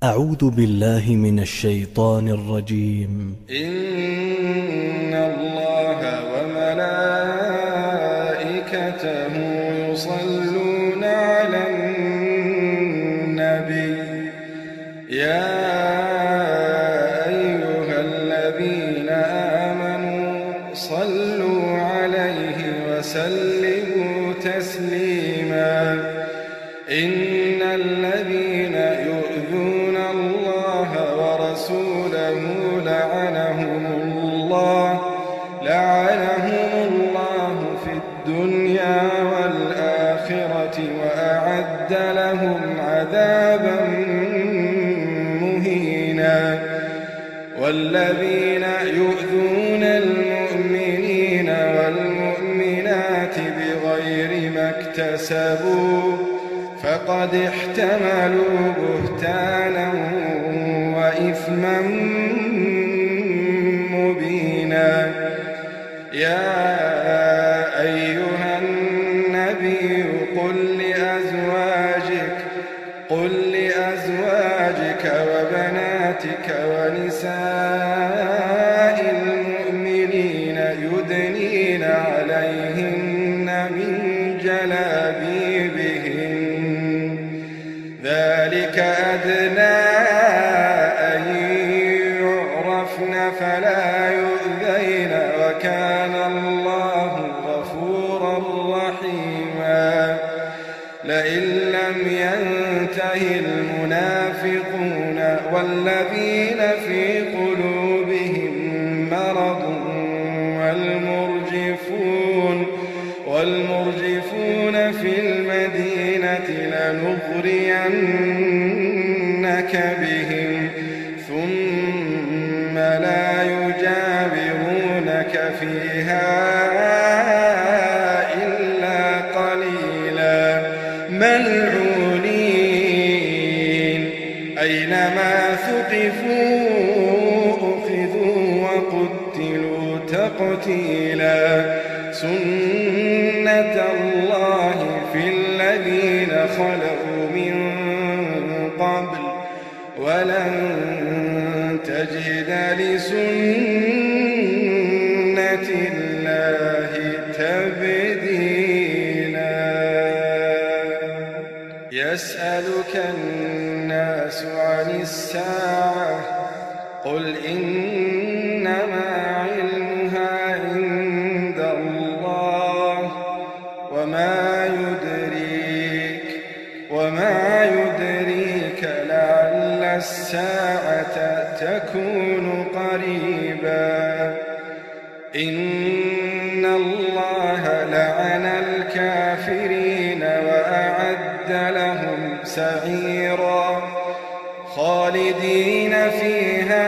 أعوذ بالله من الشيطان الرجيم. إن الله وملائكته يصلون على النبي يا أيها الذين آمنوا صلوا عليه وسلموا تسليما. إن الذين يؤذون الله ورسوله لعنهم الله في الدنيا والآخرة وأعد لهم عذابا مهينا. والذين يؤذون المؤمنين والمؤمنات بغير ما اكتسبوا فقد احتملوا بهتانا وإثما مبينا. يا أيها النبي قل لأزواجك وبناتك ونساء المؤمنين يدنين عليهن من جلابيبهن ذلك أدنى أن يعرفن فلا يؤذين وكان الله غفورا رحيما. لئن لم ينته المنافقون والذين في قلوبهم مرض والمرجفون في المدينة لنغرينك بهم ثم لا يجاورونك فيها إلا قليلا ملعونين أينما ثقفوا أخذوا وقتلوا تقتيلا. سنة الله في الذين خلوا من قبل ولن تجد لسنة الله تبديلا. يسألك الناس عن الساعة قل إنما علمها عند الله وما يدريك لعل الساعة تكون قريبا. إن الله لعن الكافرين وأعد لهم سعيرا خالدين فيها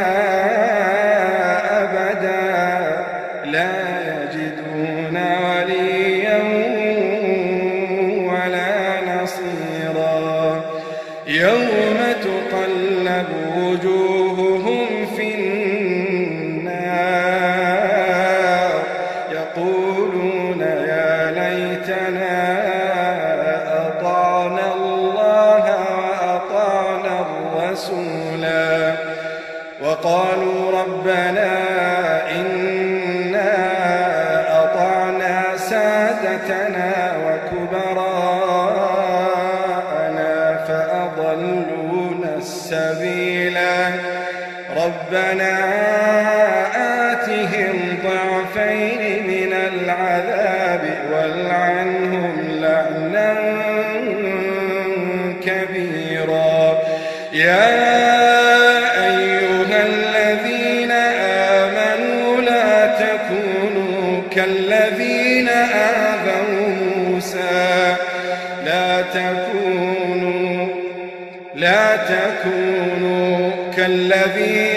أبدا لا يجدون وليا ولا نصيرا. يوم تقلب وجوههم في النار يقولون يا ليتنا أطعنا الله وأطعنا الرسولا وقالوا ربنا إنا أطعنا سادتنا وكبراءنا فأضلونا السبيلا. ربنا آتهم ضعفين من العذاب والعنهم لعنا كبيرا. يا أيها الذين آمنوا لا تكونوا كالذين آذوا موسى لا تكونوا كالذين